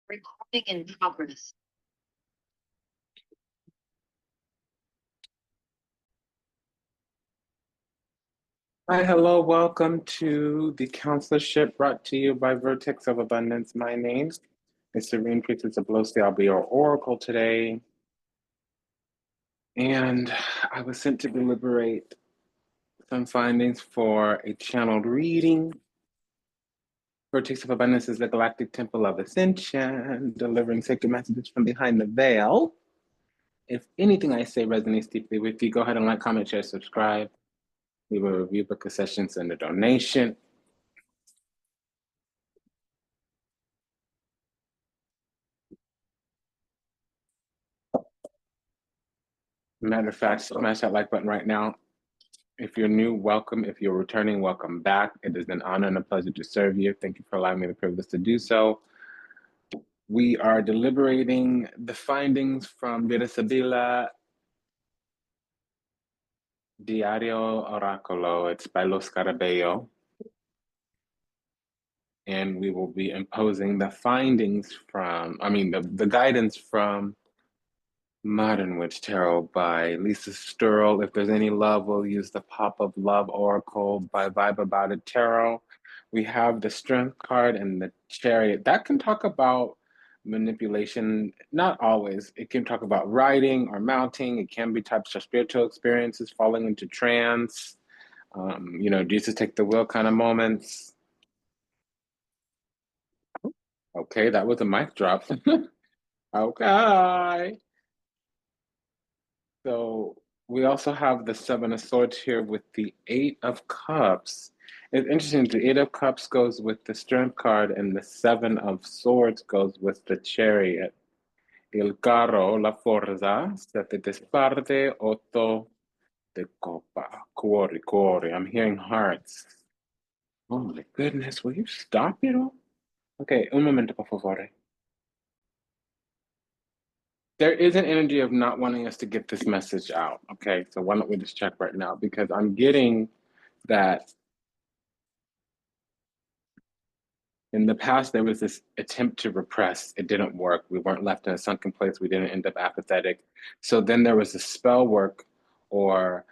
Recording in progress. Hi, hello, welcome to the Consularship brought to you by Vertex of Abundance. My name is Serene Priestess Abossi. I'll be your oracle today. And I was sent to deliberate some findings for a channeled reading. Vertex of Abundance is the galactic temple of ascension, delivering sacred messages from behind the veil. If anything I say resonates deeply with you, go ahead and like, comment, share, subscribe. Leave a review, book a session, send a donation. Matter of fact, smash that like button right now. If you're new, welcome. If you're returning, welcome back. It is an honor and a pleasure to serve you. Thank you for allowing me the privilege to do so. We are deliberating the findings from Virasabila Diario Oracolo. It's by Los Carabello. And we will be imposing the findings from, the guidance from Modern Witch Tarot by Lisa Sturl. If there's any love, we'll use the Pop of Love Oracle by Vibe About It Tarot. We have the Strength card and the Chariot. That can talk about manipulation, not always. It can talk about riding or mounting. It can be types of spiritual experiences, falling into trance, Jesus take the wheel kind of moments. Okay, that was a mic drop. Okay. So we also have the Seven of Swords here with the Eight of Cups. It's interesting, the Eight of Cups goes with the Strength card and the Seven of Swords goes with the Chariot. Il carro, la forza, sette disparte, otto de copa. Cuore, cuore. I'm hearing hearts. Oh my goodness, will you stop it all? Okay, un momento, por favor. There is an energy of not wanting us to get this message out. Okay, so why don't we just check right now? Because I'm getting that in the past there was this attempt to repress. It didn't work. We weren't left in a sunken place. We didn't end up apathetic. So then there was a spell work or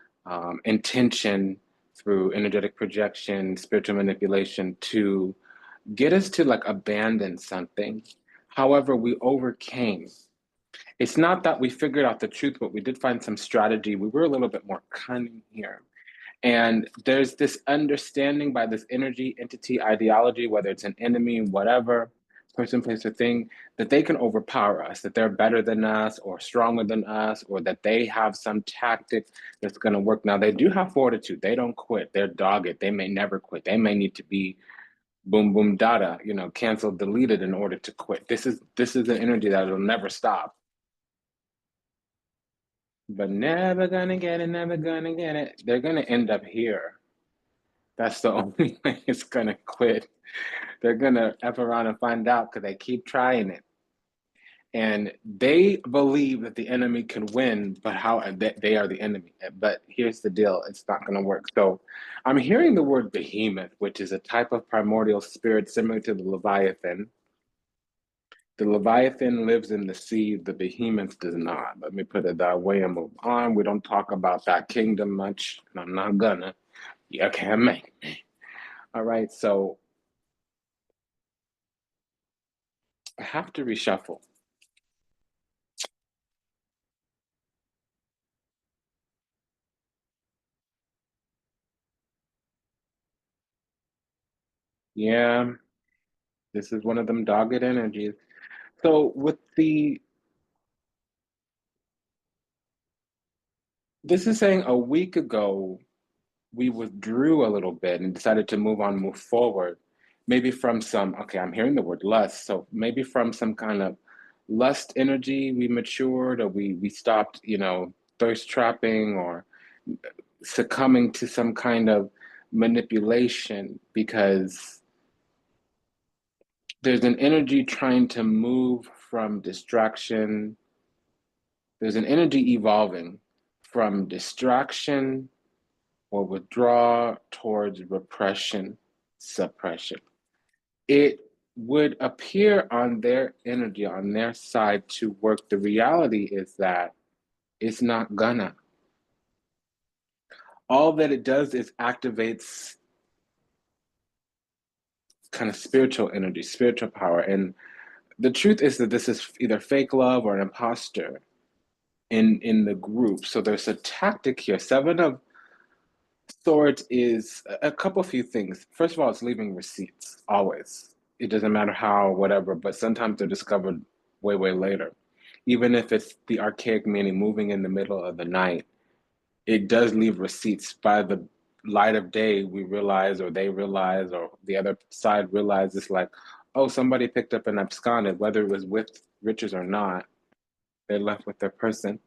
intention through energetic projection, spiritual manipulation to get us to like abandon something. However, we overcame. It's not that we figured out the truth, but we did find some strategy. We were a little bit more cunning here. And there's this understanding by this energy, entity, ideology, whether it's an enemy, whatever, person, place, or thing, that they can overpower us, that they're better than us or stronger than us, or that they have some tactic that's going to work. Now, they do have fortitude. They don't quit. They're dogged. They may never quit. They may need to be boom, boom, data, canceled, deleted in order to quit. This is an energy that will never stop. But never gonna get it, never gonna get it. They're gonna end up here. That's the only way it's gonna quit. They're gonna F around and find out because they keep trying it. And they believe that the enemy can win, but how they are the enemy. But here's the deal, it's not gonna work. So I'm hearing the word behemoth, which is a type of primordial spirit similar to the Leviathan. The Leviathan lives in the sea, the behemoth does not. Let me put it that way and move on. We don't talk about that kingdom much, and I'm not gonna. You can't make me. All right, so I have to reshuffle. Yeah, this is one of them dogged energies. So this is saying a week ago, we withdrew a little bit and decided to move forward. Maybe from some, okay, I'm hearing the word lust. So maybe from some kind of lust energy, we matured or we stopped, thirst trapping or succumbing to some kind of manipulation because there's an energy trying to move from distraction. There's an energy evolving from distraction or withdraw towards repression, suppression. It would appear on their energy, on their side to work. The reality is that it's not gonna. All that it does is activates kind of spiritual energy, spiritual power. And the truth is that this is either fake love or an imposter in the group. So there's a tactic here. Seven of Swords is a couple few things. First of all, it's leaving receipts, always. It doesn't matter how, whatever, but sometimes they're discovered way, way later. Even if it's the archaic meaning moving in the middle of the night, it does leave receipts. By the light of day, we realize, or they realize, or the other side realizes, like, oh, somebody picked up and absconded, whether it was with riches or not, they're left with their person.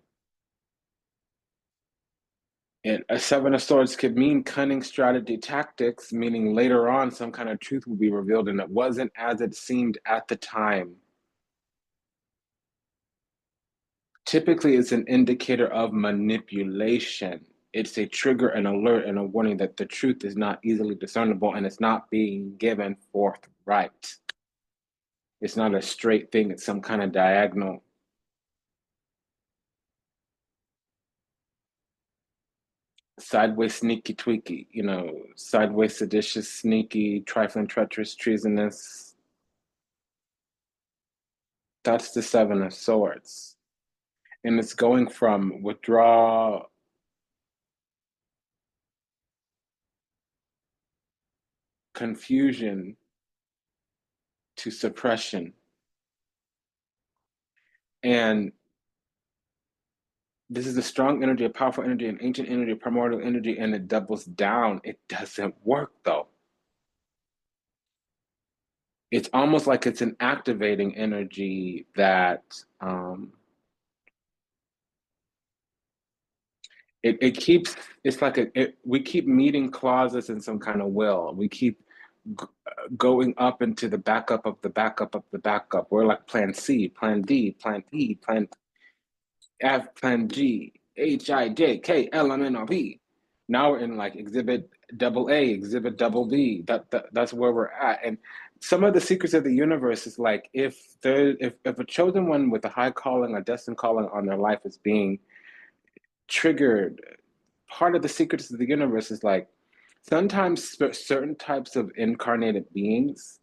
And a Seven of Swords could mean cunning strategy tactics, meaning later on some kind of truth will be revealed and it wasn't as it seemed at the time. Typically, it's an indicator of manipulation. It's a trigger, an alert, and a warning that the truth is not easily discernible and it's not being given forthright. It's not a straight thing, it's some kind of diagonal. Sideways, sneaky, tweaky, sideways, seditious, sneaky, trifling, treacherous, treasonous. That's the Seven of Swords. And it's going from withdraw, confusion to suppression. And this is a strong energy, a powerful energy, an ancient energy, a primordial energy, and it doubles down. It doesn't work though. It's almost like it's an activating energy that it keeps, it's like we keep meeting clauses in some kind of will. We keep going up into the backup of the backup of the backup. We're like plan C, plan D, plan E, plan F, plan G, H, I, J, K, L, M, N, O, P. Now we're in like exhibit double A, exhibit double B. That's where we're at. And some of the secrets of the universe is like if a chosen one with a high calling, a destined calling on their life is being triggered, part of the secrets of the universe is like sometimes certain types of incarnated beings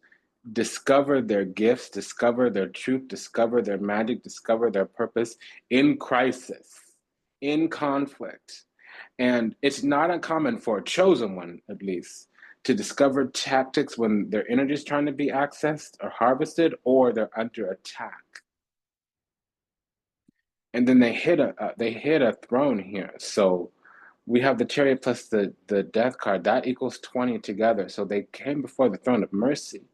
discover their gifts, discover their truth, discover their magic, discover their purpose in crisis, in conflict. And it's not uncommon for a chosen one, at least, to discover tactics when their energy is trying to be accessed or harvested, or they're under attack. And then they hit a throne here. So we have the Chariot plus the Death card. That equals 20 together. So they came before the throne of mercy.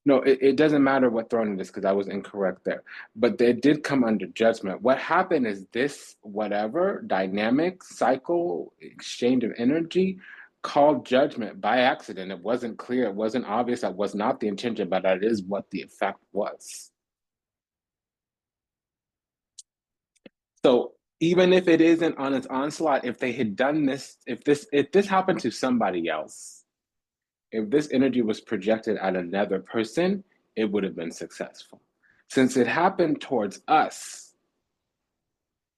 No, it doesn't matter what throne it is because I was incorrect there. But they did come under judgment. What happened is this whatever dynamic cycle exchange of energy called judgment by accident. It wasn't clear, it wasn't obvious, that was not the intention, but that is what the effect was. So even if it isn't on its onslaught, if they had done this, if this happened to somebody else, if this energy was projected at another person, it would have been successful. Since it happened towards us,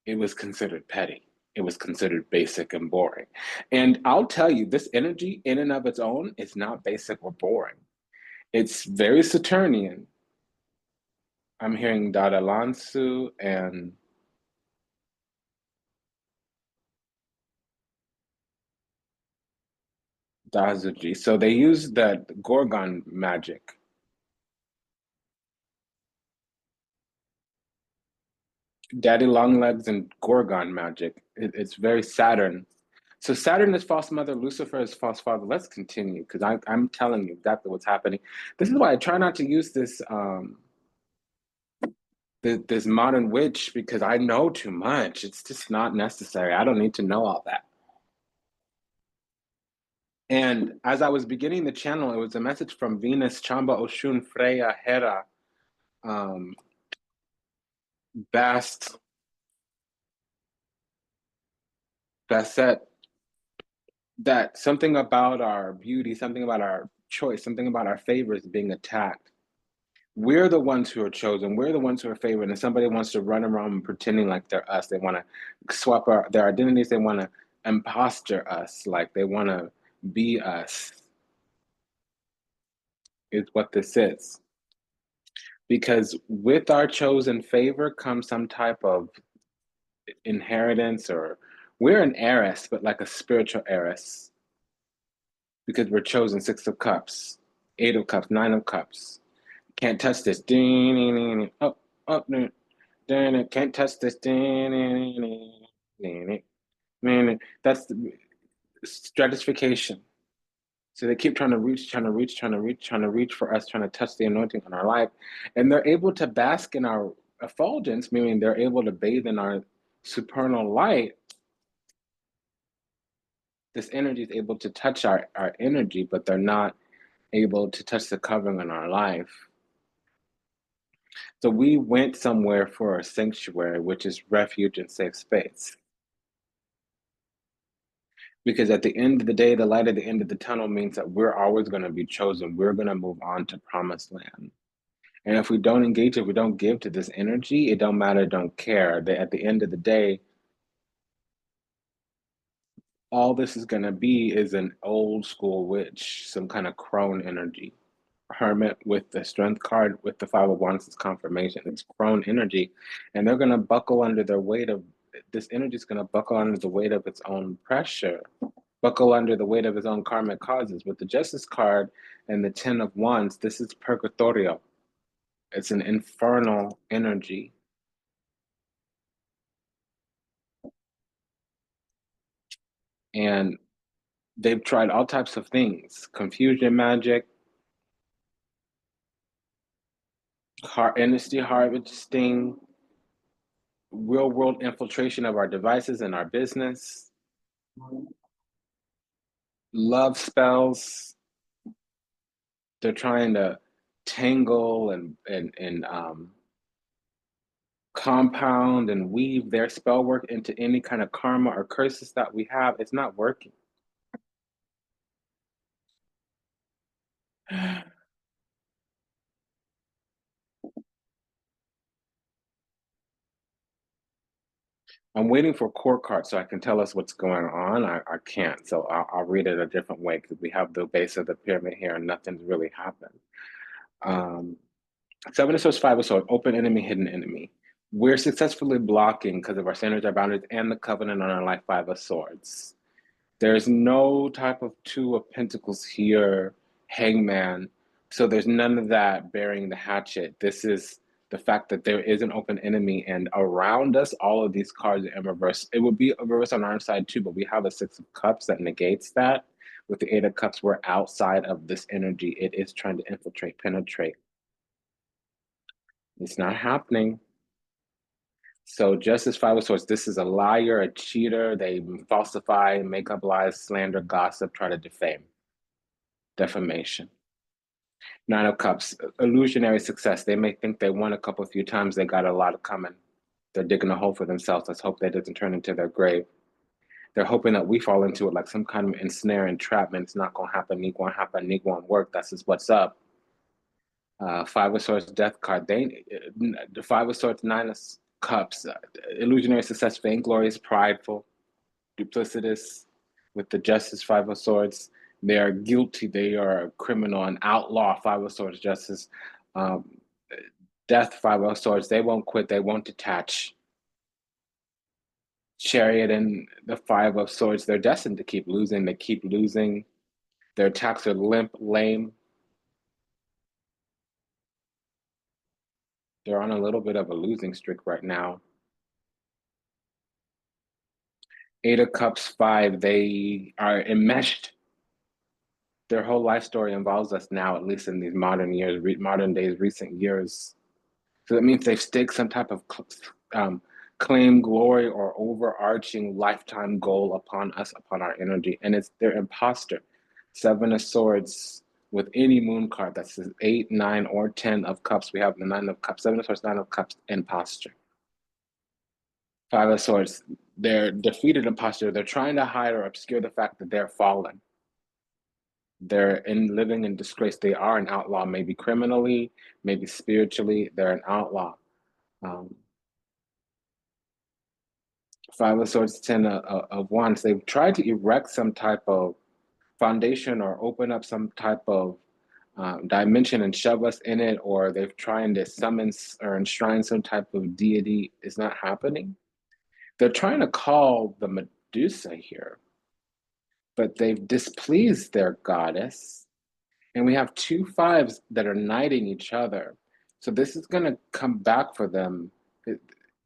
it was considered petty. It was considered basic and boring. And I'll tell you, this energy in and of its own is not basic or boring. It's very Saturnian. I'm hearing Dada Lansu and Dazuji. So they use that Gorgon magic. Daddy Longlegs and Gorgon magic. It's very Saturn. So Saturn is false mother, Lucifer is false father. Let's continue because I'm telling you exactly what's happening. This is why I try not to use this modern witch because I know too much. It's just not necessary. I don't need to know all that. And as I was beginning the channel, it was a message from Venus, Chamba, Oshun, Freya, Hera, um, Bast, Basset, that something about our beauty, something about our choice, something about our favor is being attacked. We're the ones who are chosen. We're the ones who are favored. And somebody wants to run around pretending like they're us. They want to swap their identities. They want to imposter us, like they want to be us, is what this is. Because with our chosen favor comes some type of inheritance, or we're an heiress, but like a spiritual heiress, because we're chosen. Six of Cups, Eight of Cups, Nine of Cups. Can't touch this. Oh, oh, no. Can't touch this. That's the stratification. So they keep trying to reach, trying to reach, trying to reach, trying to reach for us, trying to touch the anointing on our life. And they're able to bask in our effulgence, meaning they're able to bathe in our supernal light. This energy is able to touch our energy, but they're not able to touch the covering in our life. So we went somewhere for a sanctuary, which is refuge and safe space. Because at the end of the day, the light at the end of the tunnel means that we're always going to be chosen. We're going to move on to promised land. And if we don't engage, if we don't give to this energy, it don't matter, don't care. That at the end of the day, all this is going to be is an old school witch, some kind of crone energy. Hermit with the strength card with the Five of Wands is confirmation. It's crone energy. And they're going to buckle under their weight of, this energy is going to buckle under the weight of its own pressure, buckle under the weight of its own karmic causes. With the Justice card and the Ten of Wands, this is purgatorio. It's an infernal energy. And they've tried all types of things: confusion magic, industry harvesting, real world infiltration of our devices and our business, love spells. They're trying to tangle and compound and weave their spell work into any kind of karma or curses that we have. It's not working. I'm waiting for court cards so I can tell us what's going on. I can't, so I'll read it a different way, because we have the base of the pyramid here and nothing's really happened. Seven of Swords, Five of Swords, open enemy, hidden enemy. We're successfully blocking because of our standards, our boundaries, and the covenant on our life. Five of Swords. There's no type of Two of Pentacles here, Hangman. So there's none of that bearing the hatchet. This is the fact that there is an open enemy, and around us, all of these cards are in reverse. It would be a reverse on our side too, but we have a Six of Cups that negates that. With the Eight of Cups, we're outside of this energy. It is trying to infiltrate, penetrate. It's not happening. So Justice, Five of Swords, this is a liar, a cheater. They falsify, make up lies, slander, gossip, try to defame. Defamation. Nine of Cups, illusionary success. They may think they won a few times. They got a lot of coming. They're digging a hole for themselves. Let's hope that doesn't turn into their grave. They're hoping that we fall into it like some kind of ensnare, entrapment. It's not going to happen. It won't happen. It won't work. That's just what's up. Five of Swords, Death card. The Five of Swords, Nine of Cups, illusionary success, vainglorious, prideful, duplicitous. With the Justice, Five of Swords, they are guilty. They are a criminal, an outlaw. Five of Swords, Justice, Death, Five of Swords. They won't quit. They won't detach. Chariot and the Five of Swords. They're destined to keep losing. They keep losing. Their attacks are limp, lame. They're on a little bit of a losing streak right now. Eight of Cups, Five, they are enmeshed. Their whole life story involves us now, at least in these modern years, modern days, recent years. So that means they've staked some type of claim, glory, or overarching lifetime goal upon us, upon our energy. And it's their imposter. Seven of Swords with any moon card that says 8, 9, or 10 of Cups. We have the Nine of Cups, Seven of Swords, Nine of Cups, imposter. Five of Swords, they're defeated imposter. They're trying to hide or obscure the fact that they're fallen. They're living in disgrace. They are an outlaw, maybe criminally, maybe spiritually. They're an outlaw. Um, Five of Swords, Ten of Wands. They've tried to erect some type of foundation or open up some type of dimension and shove us in it, or they've trying to summon or enshrine some type of deity. Is not happening. They're trying to call the Medusa here, but they've displeased their goddess. And we have two fives that are knighting each other. So this is going to come back for them.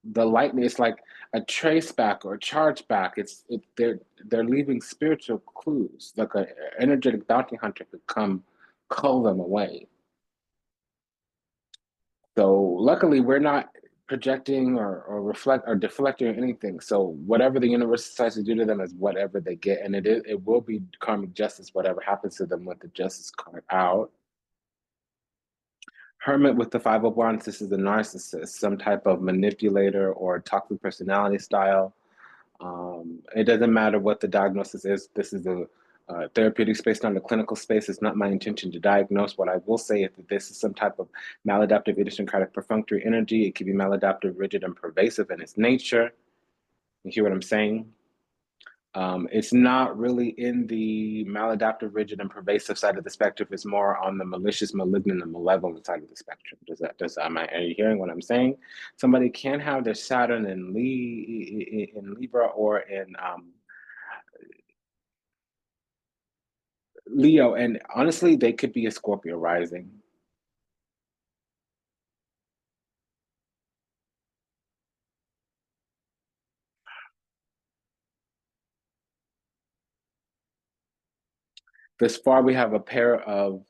The lightning is like a trace back or a charge back. They're leaving spiritual clues, like an energetic bounty hunter could come cull them away. So luckily, we're not projecting or reflect or deflecting or anything. So whatever the universe decides to do to them is whatever they get, and it will be karmic justice. Whatever happens to them with the justice card out. Hermit with the Five of Wands. This is a narcissist, some type of manipulator or toxic personality style. It doesn't matter what the diagnosis is. This is a therapeutic space, not a clinical space. It's not my intention to diagnose. What I will say is that this is some type of maladaptive, idiosyncratic, perfunctory energy. It can be maladaptive, rigid, and pervasive in its nature. You hear what I'm saying? It's not really in the maladaptive, rigid, and pervasive side of the spectrum. It's more on the malicious, malignant, and malevolent side of the spectrum. Are you hearing what I'm saying? Somebody can have their Saturn in Libra or in Leo, and honestly, they could be a Scorpio rising. This far, we have a pair of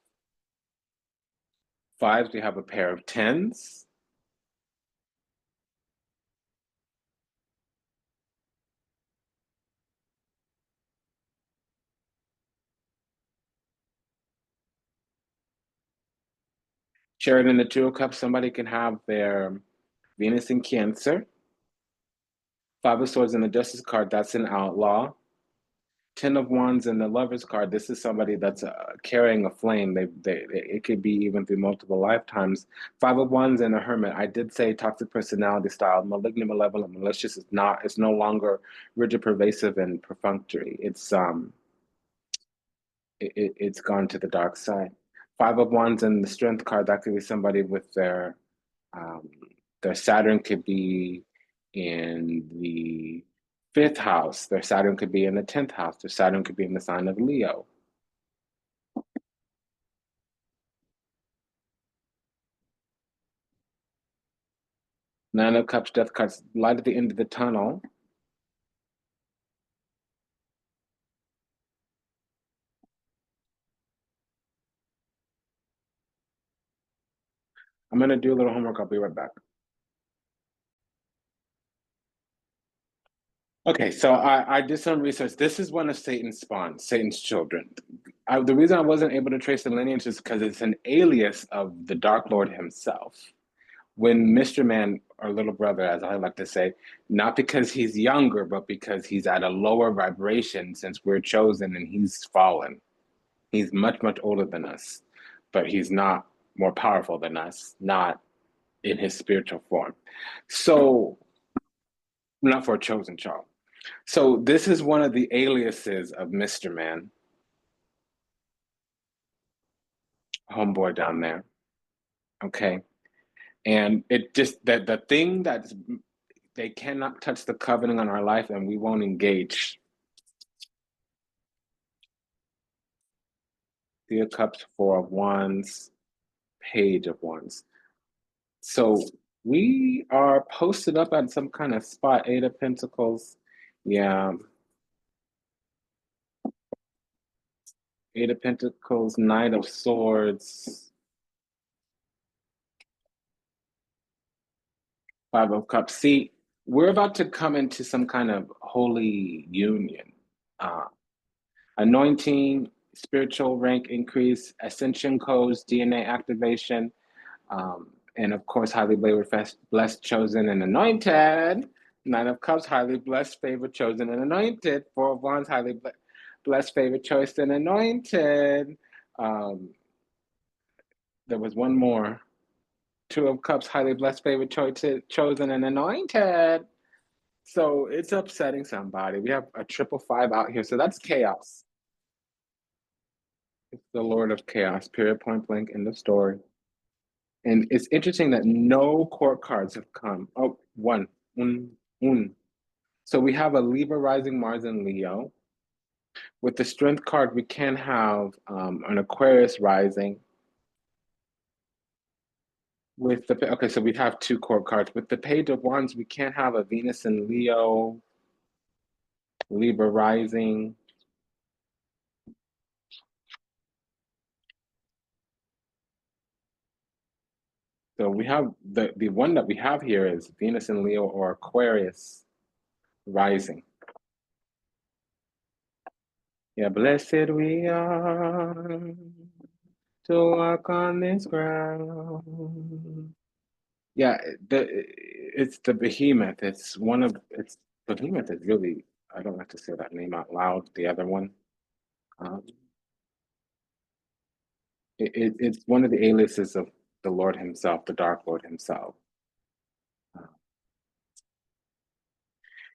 fives, we have a pair of tens. Sharing in the Two of Cups, somebody can have their Venus in Cancer. Five of Swords in the Justice card, that's an outlaw. Ten of Wands in the Lover's card, this is somebody that's carrying a flame. It could be even through multiple lifetimes. Five of Wands in the Hermit, I did say toxic personality style, malignant, malevolent, malicious. It's no longer rigid, pervasive, and perfunctory. It's gone to the dark side. Five of Wands in the Strength card, that could be somebody with their Saturn could be in the fifth house. Their Saturn could be in the 10th house. Their Saturn could be in the sign of Leo. Nine of Cups, Death cards, light at the end of the tunnel. I'm going to do a little homework. I'll be right back. Okay, so I did some research. This is one of Satan's spawns, Satan's children. The reason I wasn't able to trace the lineage is because it's an alias of the Dark Lord himself. When Mr. Man, or little brother, as I like to say, not because he's younger, but because he's at a lower vibration since we're chosen and he's fallen. He's much, much older than us, but he's not more powerful than us, not in his spiritual form. So, not for a chosen child. So, this is one of the aliases of Mr. Man, homeboy down there. Okay. And it just, that the thing that they cannot touch the covenant on our life and we won't engage. Three of Cups, Four of Wands, Page of Wands. So we are posted up at some kind of spot. Eight of Pentacles. Yeah. Eight of Pentacles, Knight of Swords, Five of Cups. See, we're about to come into some kind of holy union. Anointing, spiritual rank increase, ascension codes, DNA activation, and of course, highly blessed, chosen, and anointed. Nine of Cups, highly blessed, favored, chosen, and anointed. Four of Wands, highly blessed. blessed, favored, choice, and anointed. Um, there was one more. Two of Cups, highly blessed, favored, chosen, and anointed. So it's upsetting somebody. We have a triple five out here. So that's chaos. It's the Lord of Chaos, period, point blank, end of story. And it's interesting that no court cards have come. Oh, one. Un. So we have a Libra rising Mars and Leo. With the Strength card, we can have an Aquarius rising. With the okay, so we have two court cards. With the Page of Wands, we can't have a Venus and Leo, Libra rising. So we have the one that we have here is Venus and Leo or Aquarius rising. Yeah, blessed we are to walk on this ground. Yeah, it's the behemoth. It's behemoth is really, I don't like to say that name out loud. The other one, um, it's one of the aliases of the Lord himself, the Dark Lord himself. Uh,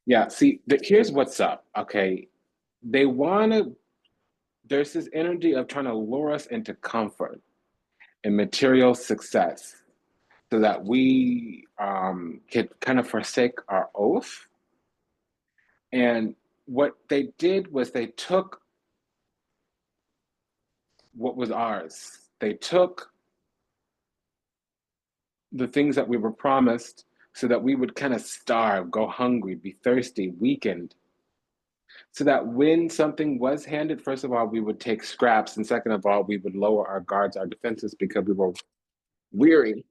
yeah, see, here's what's up. Okay, they want to. There's this energy of trying to lure us into comfort and material success, so that we could kind of forsake our oath. And what they did was they took what was ours. They took the things that we were promised so that we would kind of starve, go hungry, be thirsty, weakened. So that when something was handed, first of all, we would take scraps. And second of all, we would lower our guards, our defenses because we were weary.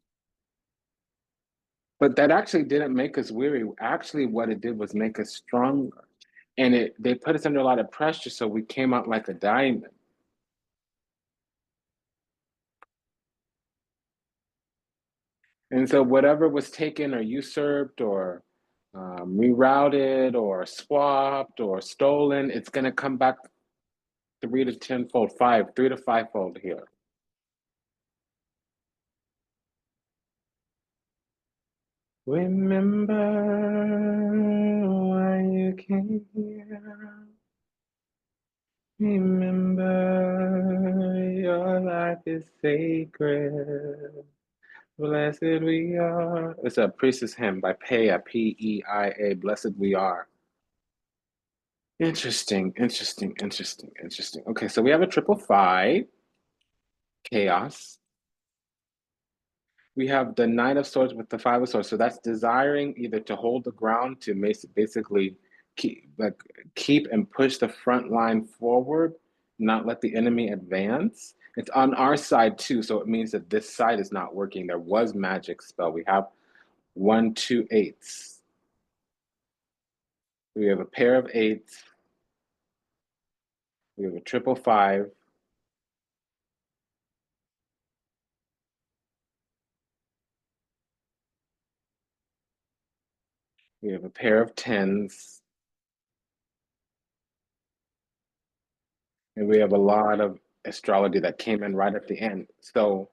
But that actually didn't make us weary. Actually, what it did was make us stronger. And they put us under a lot of pressure, so we came out like a diamond. And so whatever was taken or usurped or rerouted or swapped or stolen, it's going to come back 3 to 10 fold, 3 to 5 fold here. Remember why you came here. Remember your life is sacred. Blessed we are. It's a priestess hymn by Peia, P-E-I-A. Blessed we are. Interesting, interesting, interesting, interesting. Okay, so we have a triple five, chaos. We have the Knight of Swords with the Five of Swords. So that's desiring either to hold the ground to basically keep and push the front line forward, not let the enemy advance. It's on our side too, so it means that this side is not working. There was magic spell. We have 1, 2 eights. We have a pair of eights. We have a triple five. We have a pair of tens. And we have a lot of astrology that came in right at the end. So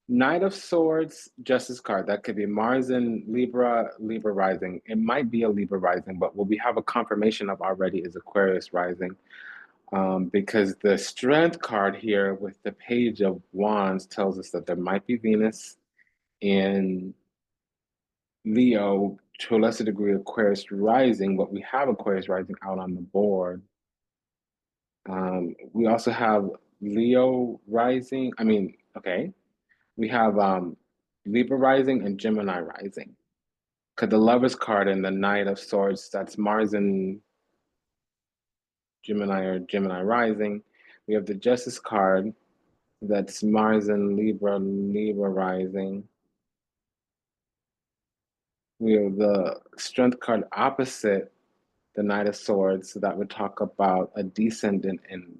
Knight of Swords, Justice card. That could be Mars and Libra, Libra rising. It might be a Libra rising, but what we have a confirmation of already is Aquarius rising. Because the Strength card here with the Page of Wands tells us that there might be Venus in Leo, to a lesser degree Aquarius rising, but we have Aquarius rising out on the board. We also have Leo rising. Okay. We have Libra rising and Gemini rising. Because the Lover's card and the Knight of Swords, that's Mars and Gemini or Gemini rising. We have the Justice card, that's Mars and Libra, Libra rising. We have the Strength card opposite the Knight of Swords, so that would talk about a descendant in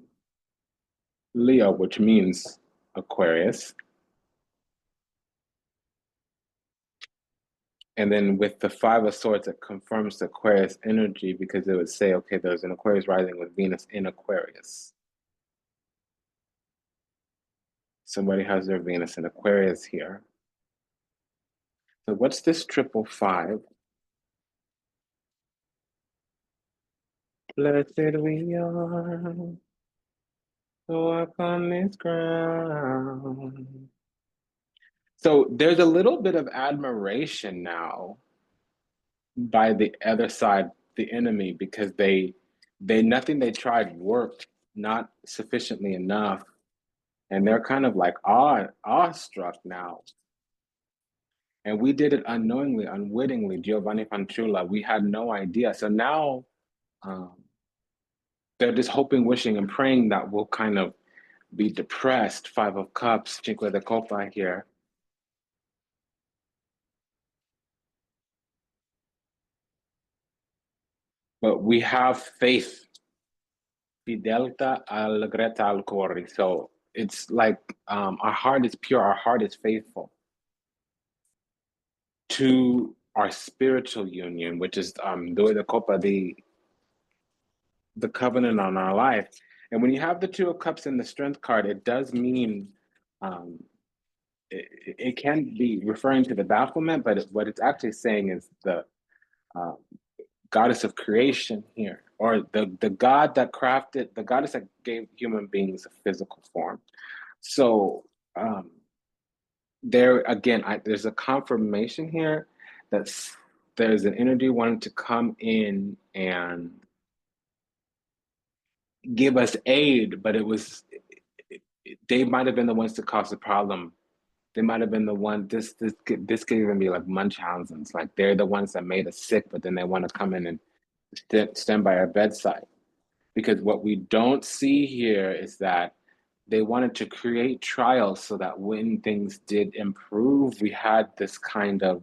Leo, which means Aquarius. And then with the Five of Swords, it confirms the Aquarius energy because it would say, okay, there's an Aquarius rising with Venus in Aquarius. Somebody has their Venus in Aquarius here. So what's this 555? Blessed we are, so upon this ground. So there's a little bit of admiration now by the other side, the enemy, because they nothing they tried worked not sufficiently enough, and they're kind of like awestruck now. And we did it unknowingly, unwittingly. Giovanni Fanciulla, we had no idea. So now um, they're just hoping, wishing, and praying that we'll kind of be depressed. Five of Cups, Cinque de Copa here. But we have faith. Fidelta allegreta al cori. So it's like our heart is pure, our heart is faithful to our spiritual union, which is Due de Copa, the covenant on our life. And when you have the Two of Cups in the Strength card, it does mean um, it can be referring to the Baphomet, but what it's actually saying is the uh, goddess of creation here, or the god that crafted, the goddess that gave human beings a physical form. So there again, there's a confirmation here that there's an energy wanting to come in and give us aid, but they might have been the ones to cause the problem. They might have been the one. This could even be like Munchausen's. Like they're the ones that made us sick, but then they want to come in and stand by our bedside. Because what we don't see here is that they wanted to create trials so that when things did improve, we had this kind of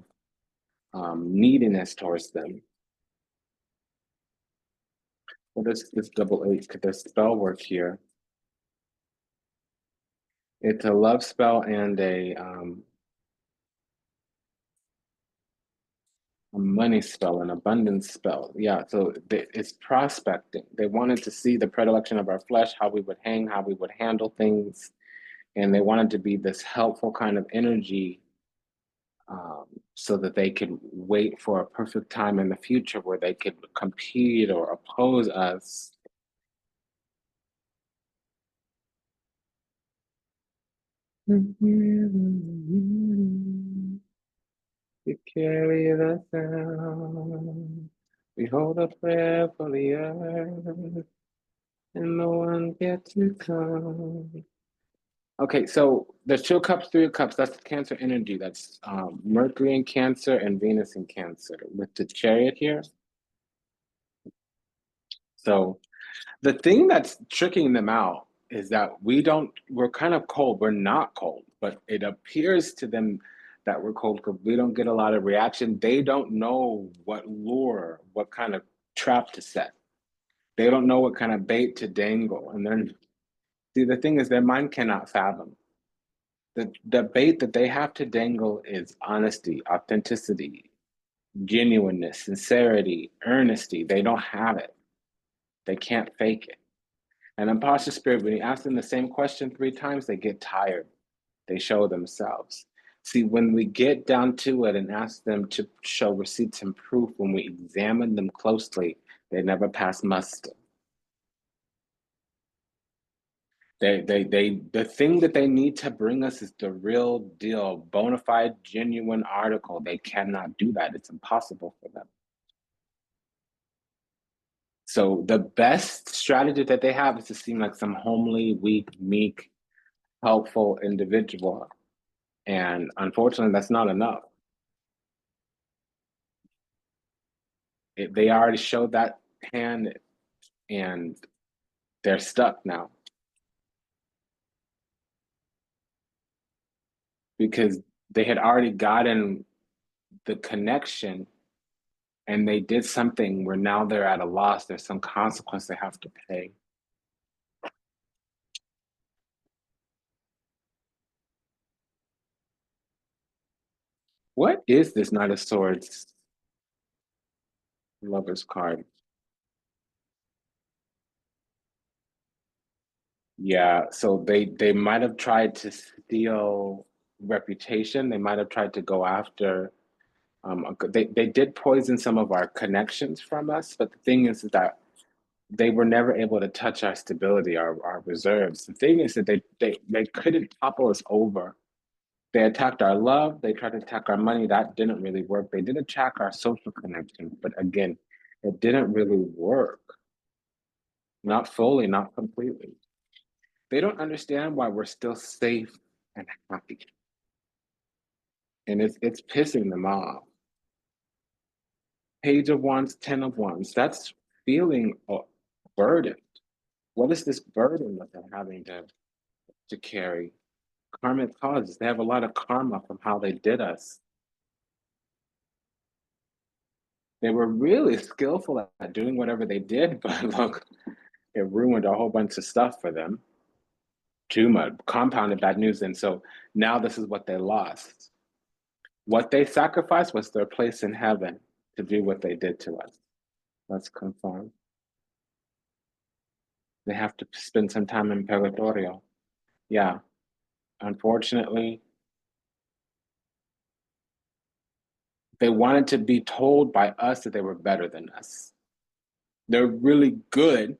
neediness towards them. What is this double eight? Could there's spell work here? It's a love spell and a money spell, an abundance spell. Yeah, so it's prospecting. They wanted to see the predilection of our flesh, how we would hang, how we would handle things, and they wanted to be this helpful kind of energy so that they could wait for a perfect time in the future where they could compete or oppose us. We carry the sound. We hold a prayer for the earth, and no one gets to come. Okay, so there's Two of Cups, Three of Cups. That's Cancer energy. That's Mercury in Cancer and Venus in Cancer with the Chariot here. So the thing that's tricking them out is that we're kind of cold. We're not cold, but it appears to them that we're cold because we don't get a lot of reaction. They don't know what lure, what kind of trap to set. They don't know what kind of bait to dangle. And then, see, the thing is, their mind cannot fathom. The bait that they have to dangle is honesty, authenticity, genuineness, sincerity, earnesty. They don't have it. They can't fake it. An imposter spirit, when you ask them the same question 3 times, they get tired. They show themselves. See, when we get down to it and ask them to show receipts and proof, when we examine them closely, they never pass muster. The thing that they need to bring us is the real deal, bona fide, genuine article. They cannot do that. It's impossible for them. So the best strategy that they have is to seem like some homely, weak, meek, helpful individual. And unfortunately, that's not enough. They already showed that hand and they're stuck now because they had already gotten the connection and they did something where now they're at a loss. There's some consequence they have to pay. What is this Knight of Swords Lover's card? Yeah, so they might have tried to steal reputation. They might have tried to go after. They did poison some of our connections from us, but the thing is that they were never able to touch our stability, our reserves. The thing is that they couldn't topple us over. They attacked our love. They tried to attack our money. That didn't really work. They did attack our social connection, but again, it didn't really work. Not fully, not completely. They don't understand why we're still safe and happy. And it's pissing them off. Page of Wands, 10 of Wands. That's feeling burdened. What is this burden that they're having to carry? Karmic causes. They have a lot of karma from how they did us. They were really skillful at doing whatever they did, but look, it ruined a whole bunch of stuff for them. Too much, compounded bad news. And so now this is what they lost. What they sacrificed was their place in heaven to do what they did to us. Let's confirm. They have to spend some time in purgatorio. Yeah, unfortunately, they wanted to be told by us that they were better than us. They're really good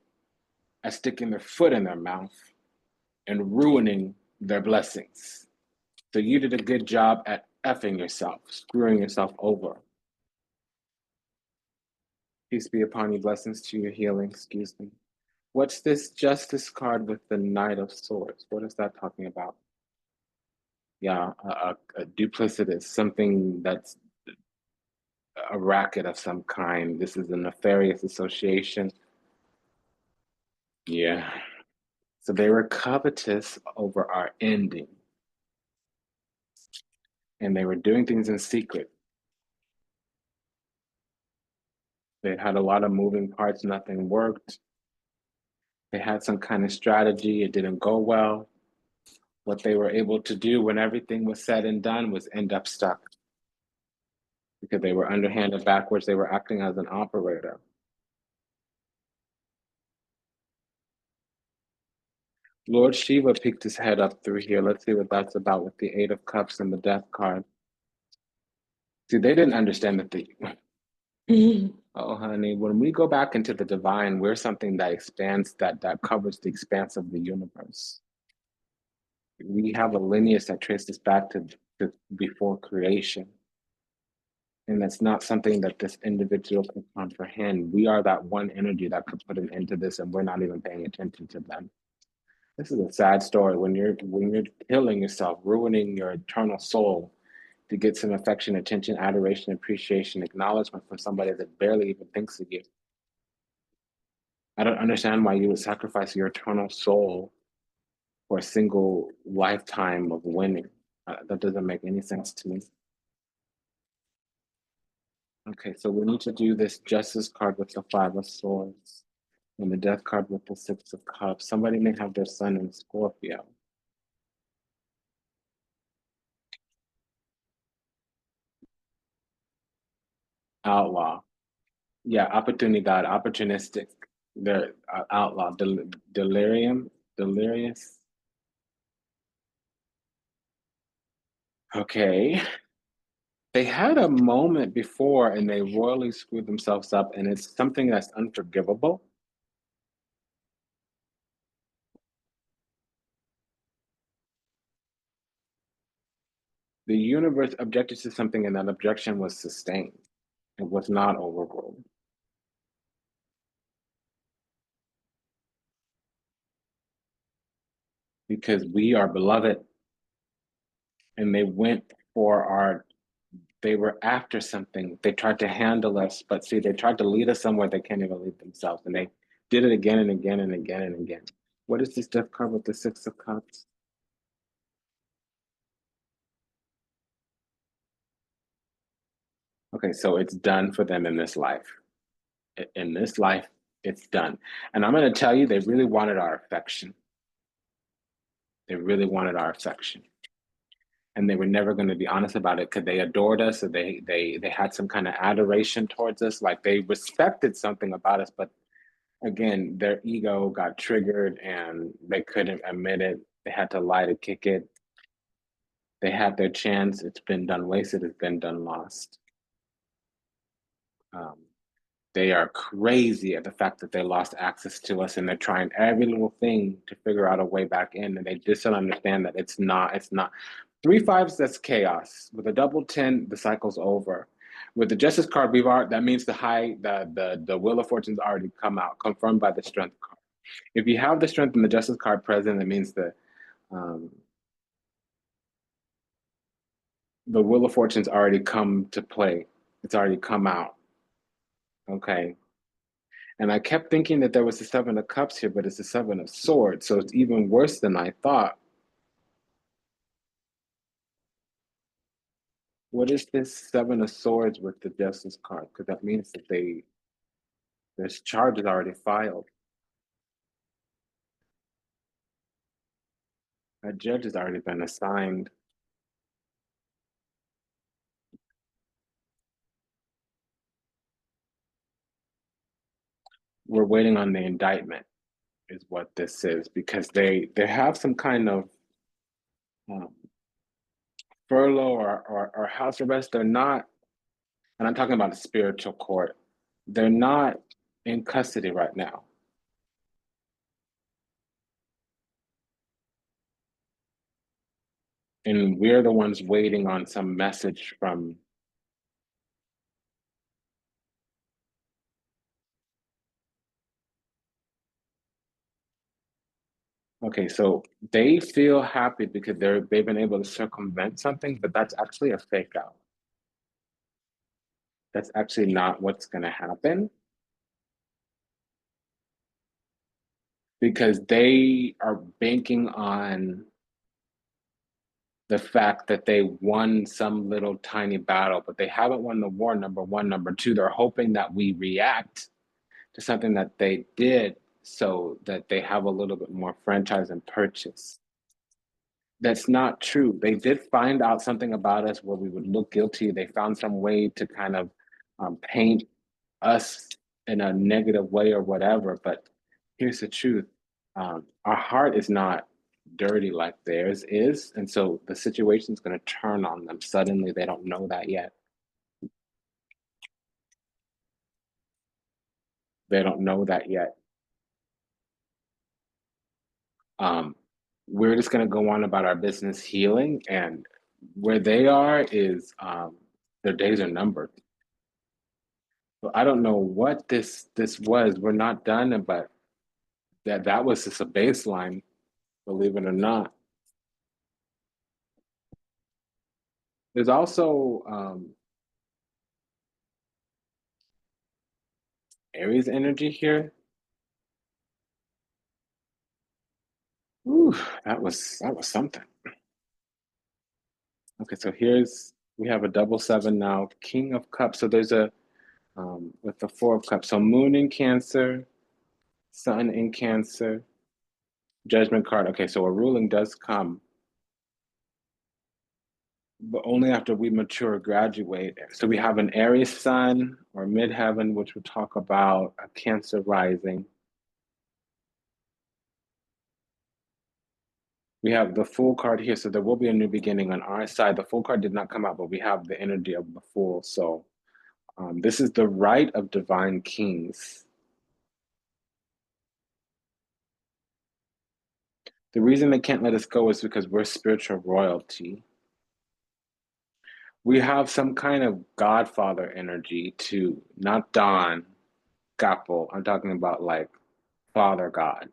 at sticking their foot in their mouth and ruining their blessings. So you did a good job at effing yourself, screwing yourself over. Peace be upon you, blessings to your healing, excuse me. What's this Justice card with the Knight of Swords? What is that talking about? Yeah, a duplicitous, something that's a racket of some kind. This is a nefarious association. Yeah. So they were covetous over our ending. And they were doing things in secret. They had a lot of moving parts, nothing worked. They had some kind of strategy, it didn't go well. What they were able to do when everything was said and done was end up stuck. Because they were underhanded backwards, they were acting as an operator. Lord Shiva peeked his head up through here. Let's see what that's about with the Eight of Cups and the Death card. See, they didn't understand that oh, honey, when we go back into the divine, we're something that expands, that covers the expanse of the universe. We have a lineage that traces back to before creation. And that's not something that this individual can comprehend. We are that one energy that could put an end to this, and we're not even paying attention to them. This is a sad story. When you're killing yourself, ruining your eternal soul to get some affection, attention, adoration, appreciation, acknowledgement from somebody that barely even thinks of you. I don't understand why you would sacrifice your eternal soul for a single lifetime of winning. That doesn't make any sense to me. Okay, so we need to do this Justice card with the Five of Swords and the Death card with the Six of Cups. Somebody may have their sun in Scorpio. Outlaw. Yeah, oportunidad, opportunistic. They're outlaw, delirium, delirious. Okay. They had a moment before and they royally screwed themselves up, and it's something that's unforgivable. The universe objected to something and that objection was sustained. It was not overruled. Because we are beloved, and they were after something. They tried to handle us, but see, they tried to lead us somewhere they can't even lead themselves. And they did it again and again and again and again. What is this Death card with the Six of Cups? Okay, so it's done for them in this life. In this life, it's done. And I'm going to tell you, they really wanted our affection. They really wanted our affection. and they were never going to be honest about it because they adored us, or they had some kind of adoration towards us, like they respected something about us, but again, their ego got triggered and they couldn't admit it. They had to lie to kick it. They had their chance. It's been done wasted. It's been done lost. Um, they are crazy at the fact that they lost access to us, and they're trying every little thing to figure out a way back in, and they just don't understand that it's not 3 5s, that's chaos. With a double 10, the cycle's over. With the justice card, that means the wheel of fortune's already come out, confirmed by the strength card. If you have the strength and the justice card present, it means um, the wheel of fortune's already come to play. It's already come out. Okay. And I kept thinking that there was the Seven of Cups here, but it's the Seven of Swords. So it's even worse than I thought. What is this Seven of Swords with the Justice card? Because that means that there's charges already filed. A judge has already been assigned. We're waiting on the indictment, is what this is, because they have some kind of um, furlough or house arrest. They're not, and I'm talking about the spiritual court. They're not in custody right now. And we're the ones waiting on some message from. Okay, so they feel happy because they've been able to circumvent something, but that's actually a fake out. That's actually not what's going to happen, because they are banking on the fact that they won some little tiny battle, but they haven't won the war, number one. Number two, they're hoping that we react to something that they did so that they have a little bit more franchise and purchase. That's not true. They did find out something about us where we would look guilty. They found some way to kind of paint us in a negative way or whatever. But here's the truth: our heart is not dirty like theirs is, and so the situation's going to turn on them suddenly. They don't know that yet. They don't know that yet. Um, we're just going to go on about our business healing, and where they are is their days are numbered. So I don't know what this was. We're not done, but that was just a baseline, believe it or not. There's also Aries energy here. Ooh, that was something. Okay, so we have a double seven now, King of Cups. So there's a with the Four of Cups. So Moon in Cancer, Sun in Cancer, Judgment card. Okay, so a ruling does come, but only after we mature, graduate. So we have an Aries sun or midheaven, which will talk about a Cancer rising. We have the Fool card here, so there will be a new beginning on our side. The Fool card did not come out, but we have the energy of the Fool. So this is the right of divine kings. The reason they can't let us go is because we're spiritual royalty. We have some kind of godfather energy too, not Don, Capo. I'm talking about like Father God.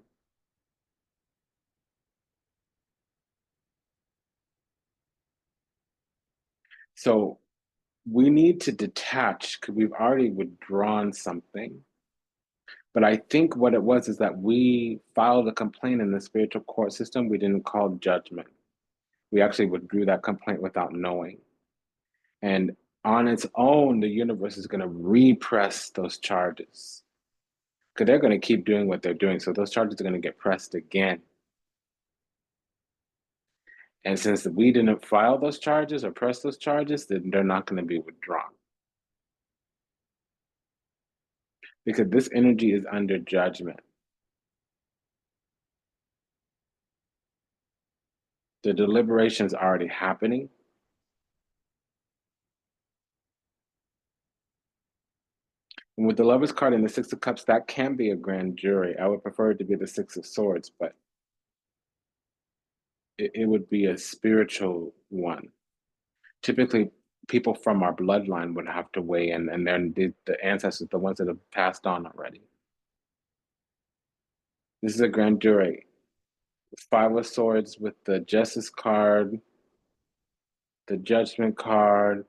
So we need to detach because we've already withdrawn something. But I think what it was is that we filed a complaint in the spiritual court system. We didn't call judgment. We actually withdrew that complaint without knowing. And on its own, the universe is going to repress those charges because they're going to keep doing what they're doing. So those charges are going to get pressed again. And since we didn't file those charges or press those charges, then they're not going to be withdrawn. Because this energy is under judgment. The deliberation is already happening. And with the Lovers card and the Six of Cups, that can be a grand jury. I would prefer it to be the Six of Swords, but it would be a spiritual one. Typically, people from our bloodline would have to weigh in, and then the ancestors, the ones that have passed on already. This is a grand jury. Five of Swords with the Justice card, the Judgment card,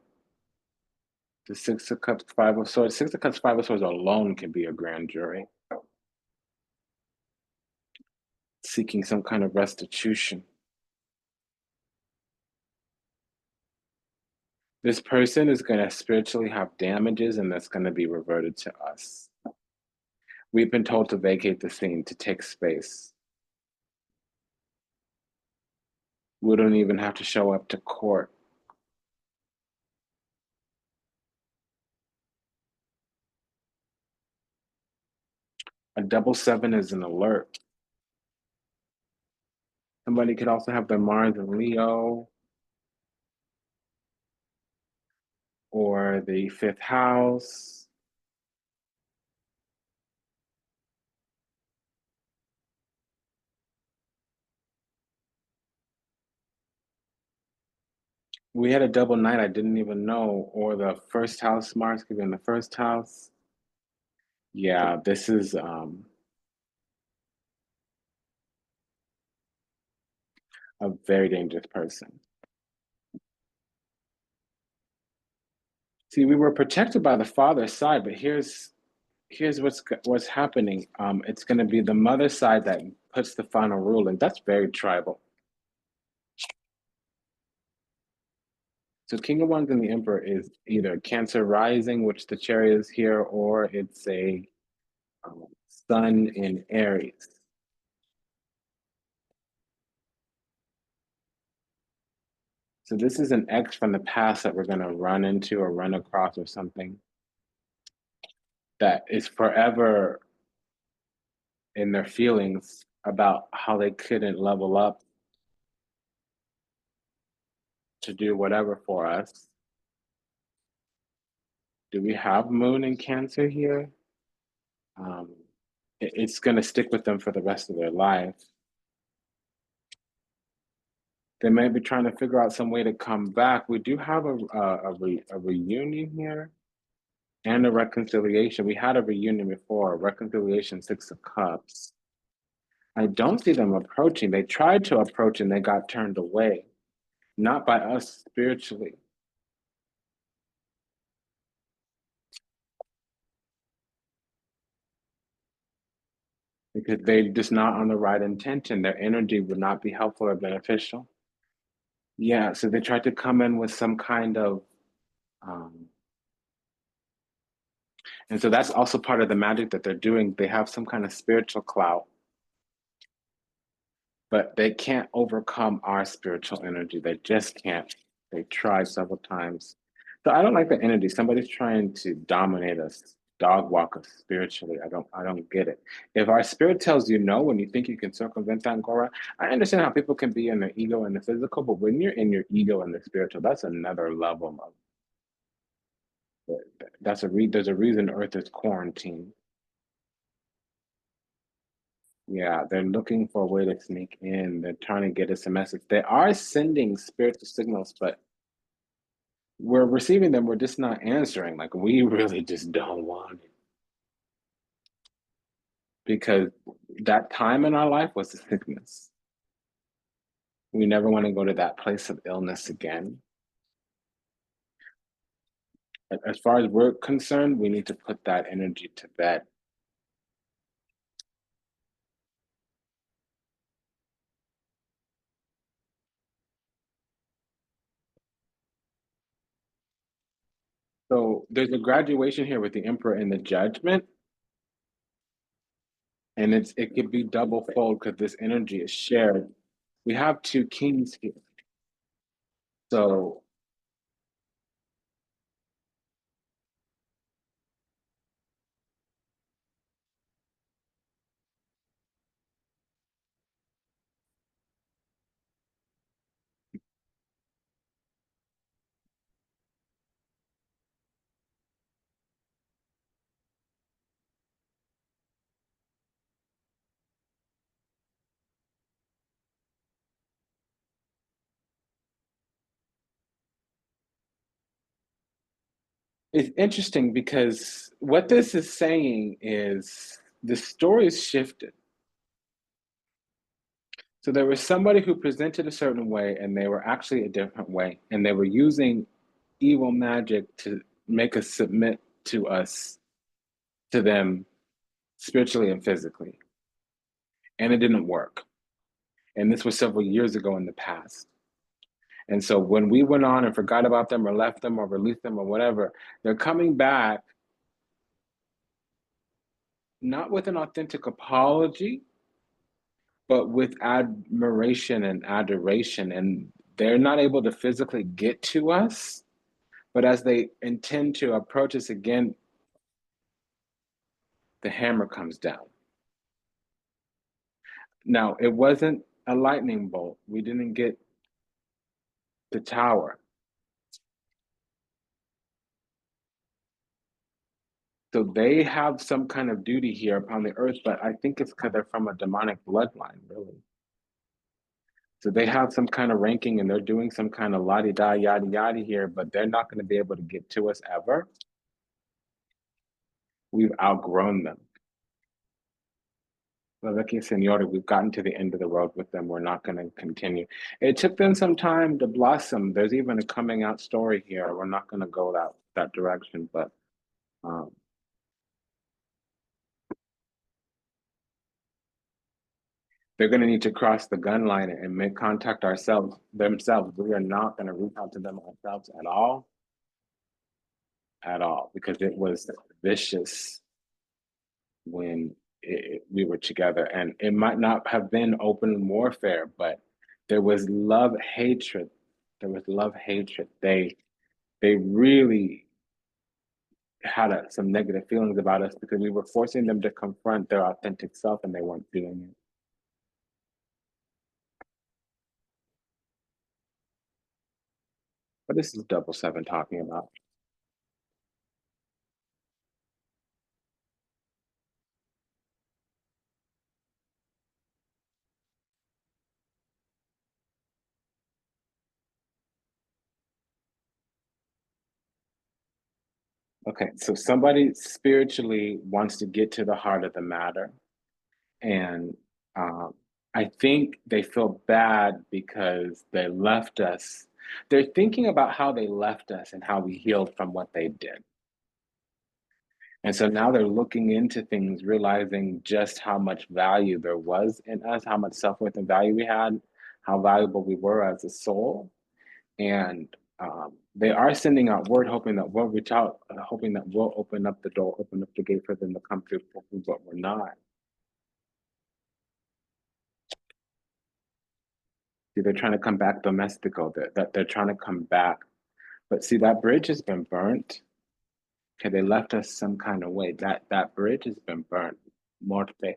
the Six of Cups, Five of Swords. Six of Cups, Five of Swords alone can be a grand jury. Seeking some kind of restitution. This person is going to spiritually have damages, and that's going to be reverted to us. We've been told to vacate the scene, to take space. We don't even have to show up to court. A double seven is an alert. Somebody could also have their Mars in Leo, or the fifth house. We had a double night, I didn't even know, or the first house, Mars could be in the first house. Yeah, this is a very dangerous person. See, we were protected by the father's side, but here's what's happening. It's going to be the mother's side that puts the final ruling. That's very tribal. So King of Wands and the Emperor is either Cancer rising, which the Chariot is here, or it's a Sun in Aries. So this is an ex from the past that we're going to run into or run across or something that is forever in their feelings about how they couldn't level up to do whatever for us. Do we have Moon in Cancer here? It's going to stick with them for the rest of their life. They may be trying to figure out some way to come back. We do have a reunion here and a reconciliation. We had a reunion before, a reconciliation, Six of Cups. I don't see them approaching. They tried to approach and they got turned away, not by us spiritually. Because they're just not on the right intention. Their energy would not be helpful or beneficial. Yeah, so they tried to come in with some kind of, and so that's also part of the magic that they're doing. They have some kind of spiritual clout, but they can't overcome our spiritual energy. They just can't. They tried several times. So I don't like the energy. Somebody's trying to dominate us, dog walk us spiritually. I don't get it. If our spirit tells you no when you think you can circumvent that and go around, I understand how people can be in their ego and the physical, but when you're in your ego and the spiritual, that's another level of there's a reason Earth is quarantined. Yeah, they're looking for a way to sneak in. They're trying to get us a message. They are sending spiritual signals, but we're receiving them. We're just not answering. Like, we really just don't want it. Because that time in our life was a sickness. We never want to go to that place of illness again. As far as we're concerned, we need to put that energy to bed. So there's a graduation here with the Emperor and the Judgment. And it could be double fold because this energy is shared. We have two kings here. So it's interesting because what this is saying is the story's shifted. So there was somebody who presented a certain way and they were actually a different way. And they were using evil magic to make us submit to us, to them, spiritually and physically. And it didn't work. And this was several years ago in the past. And so when we went on and forgot about them or left them or released them or whatever, they're coming back not with an authentic apology, but with admiration and adoration. And they're not able to physically get to us, but as they intend to approach us again, the hammer comes down. Now, it wasn't a lightning bolt. We didn't get the tower. So they have some kind of duty here upon the earth, but I think it's because they're from a demonic bloodline, really. So they have some kind of ranking and they're doing some kind of la-di-da, yada-yada here, but they're not going to be able to get to us ever. We've outgrown them. Vecchia Signore, we've gotten to the end of the road with them. We're not going to continue. It took them some time to blossom. There's even a coming out story here. We're not going to go that direction, but um, they're going to need to cross the gun line and make contact themselves. We are not going to reach out to them ourselves at all, because it was vicious when we were together. And it might not have been open warfare, but there was love, hatred. There was love, hatred. They really had some negative feelings about us because we were forcing them to confront their authentic self and they weren't doing it. But this is double seven talking about. Okay, so somebody spiritually wants to get to the heart of the matter. And I think they feel bad because they left us. They're thinking about how they left us and how we healed from what they did. And so now they're looking into things, realizing just how much value there was in us, how much self worth and value we had, how valuable we were as a soul. And they are sending out word, hoping that we'll reach out, hoping that we'll open up the door, open up the gate for them to come through, but we're not. See, they're trying to come back domestico, that they're trying to come back. But see, that bridge has been burnt. Okay, they left us some kind of way. That bridge has been burnt. Morte.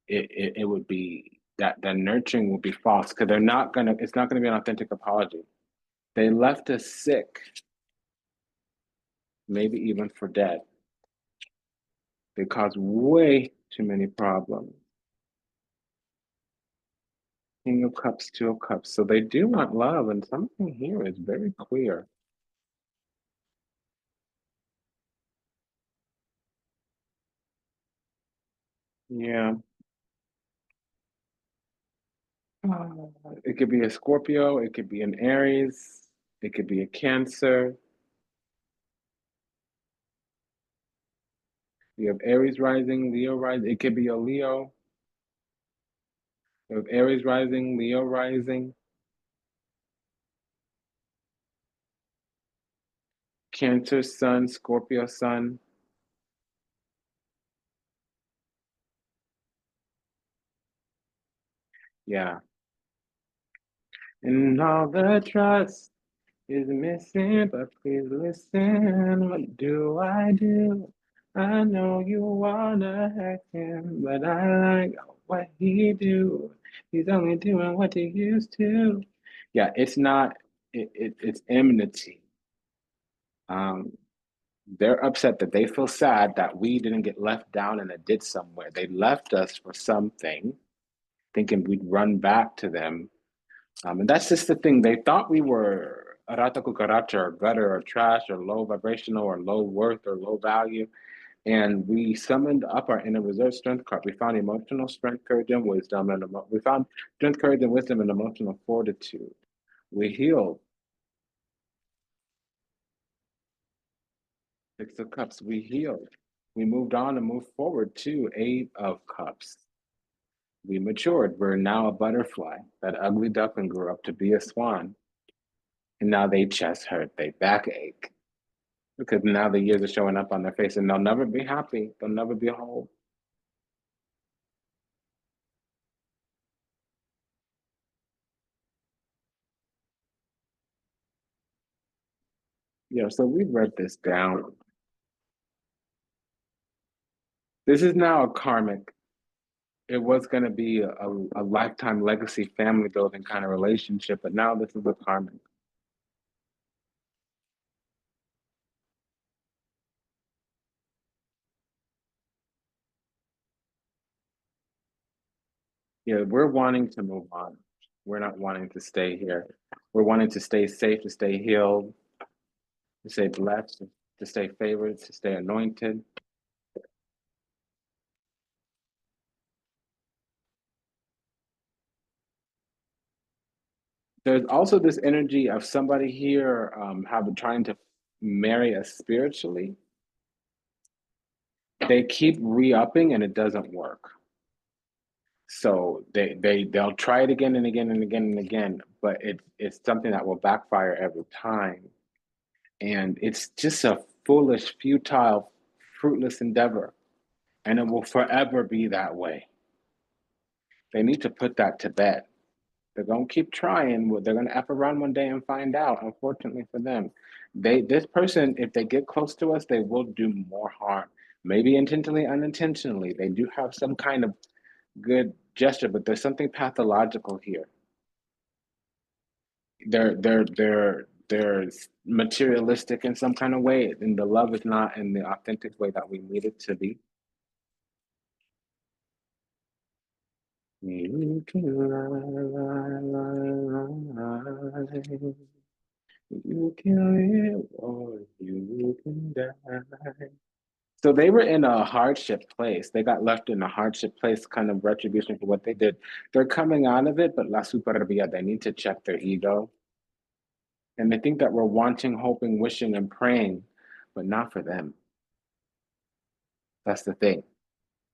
It would be that nurturing will be false because it's not gonna be an authentic apology. They left us sick, maybe even for dead. They caused way too many problems. King of Cups, Two of Cups. So they do want love, and something here is very clear. Yeah. It could be a Scorpio, it could be an Aries, it could be a Cancer. You have Aries rising, Leo rising. It could be a Leo. You have Aries rising, Leo rising, Cancer sun, Scorpio sun. Yeah. And all the trust is missing, but please listen. What do? I know you wanna hack him, but I like what he do. He's only doing what he used to. Yeah, it's not. It's enmity. Um, they're upset that they feel sad that we didn't get left down in a ditch somewhere. They left us for something, thinking we'd run back to them. And that's just the thing. They thought we were rata cucaracha or gutter or trash or low vibrational or low worth or low value. And we summoned up our inner reserve strength card. We found emotional strength, courage, and wisdom. And we found strength, courage, and wisdom and emotional fortitude. We healed. Six of Cups, we healed. We moved on and moved forward to Eight of Cups. We matured. We're now a butterfly. That ugly duckling grew up to be a swan. And now they chest hurt, they backache. Because now the years are showing up on their face and they'll never be happy. They'll never be whole. Yeah, so we read this down. This is now a karmic. It was going to be a lifetime legacy family building kind of relationship, but now this is a karmic. Yeah, we're wanting to move on. We're not wanting to stay here. We're wanting to stay safe, to stay healed, to stay blessed, to stay favored, to stay anointed. There's also this energy of somebody here trying to marry us spiritually. They keep re-upping and it doesn't work. So they'll try it again and again and again and again, but it's something that will backfire every time. And it's just a foolish, futile, fruitless endeavor. And it will forever be that way. They need to put that to bed. They're gonna keep trying. They're gonna F around one day and find out. Unfortunately for them, this person, if they get close to us, they will do more harm. Maybe intentionally, unintentionally. They do have some kind of good gesture, but there's something pathological here. They're materialistic in some kind of way, and the love is not in the authentic way that we need it to be. You can lie, lie, lie. You can live or you can die. So they were in a hardship place. They got left in a hardship place, kind of retribution for what they did. They're coming out of it, but la superbia, they need to check their ego. And they think that we're wanting, hoping, wishing, and praying, but not for them. That's the thing.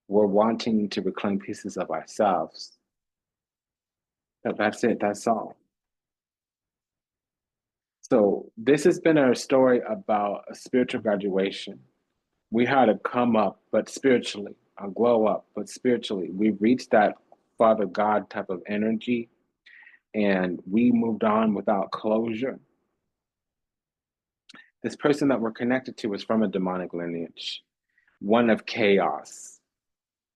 We're wanting to reclaim pieces of ourselves. That's it. That's all. So this has been a story about a spiritual graduation. We had to come up, but spiritually, a glow up, but spiritually. We reached that Father God type of energy and we moved on without closure. This person that we're connected to is from a demonic lineage, one of chaos.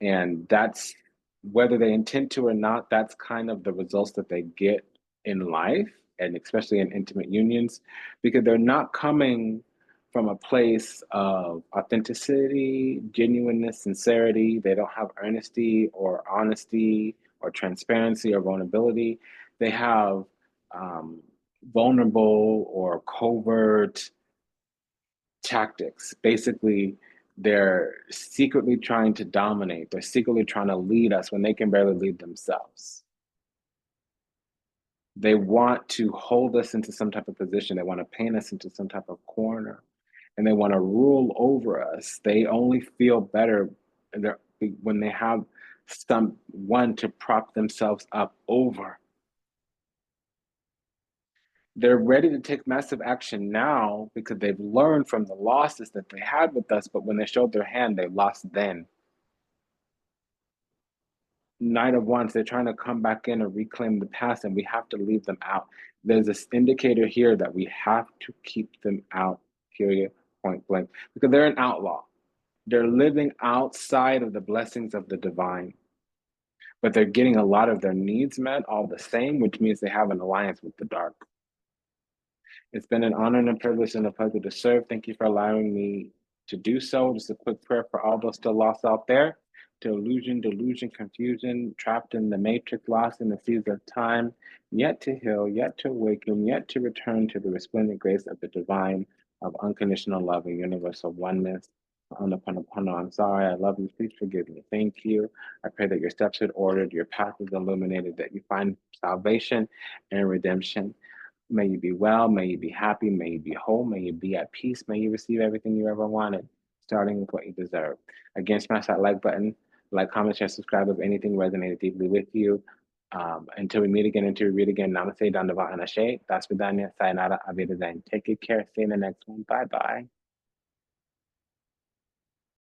And that's whether they intend to or not, that's kind of the results that they get in life and especially in intimate unions because they're not coming from a place of authenticity, genuineness, sincerity. They don't have earnesty or honesty or transparency or vulnerability. They have vulnerable or covert tactics. Basically, they're secretly trying to dominate. They're secretly trying to lead us when they can barely lead themselves. They want to hold us into some type of position. They want to paint us into some type of corner and they want to rule over us. They only feel better when they have someone to prop themselves up over. They're ready to take massive action now because they've learned from the losses that they had with us, but when they showed their hand, they lost then. Knight of Wands, they're trying to come back in and reclaim the past, and we have to leave them out. There's this indicator here that we have to keep them out, period, point blank, because they're an outlaw. They're living outside of the blessings of the divine, but they're getting a lot of their needs met all the same, which means they have an alliance with the dark. It's been an honor and a privilege and a pleasure to serve. Thank you for allowing me to do so. Just a quick prayer for all those still lost out there, to illusion, delusion, confusion, trapped in the matrix, lost in the seas of time, yet to heal, yet to awaken, yet to return to the resplendent grace of the divine, of unconditional love and universal oneness. I'm sorry, I love you, please forgive me. Thank you. I pray that your steps are ordered, your path is illuminated, that you find salvation and redemption. May you be well, may you be happy, may you be whole, may you be at peace, may you receive everything you ever wanted, starting with what you deserve. Again, smash that like button, like, comment, share, subscribe if anything resonated deeply with you. Until we meet again, until we read again, namaste, dandava, and ashe. Das vidanya, sayonara, avida. Take good care. See you in the next one. Bye-bye.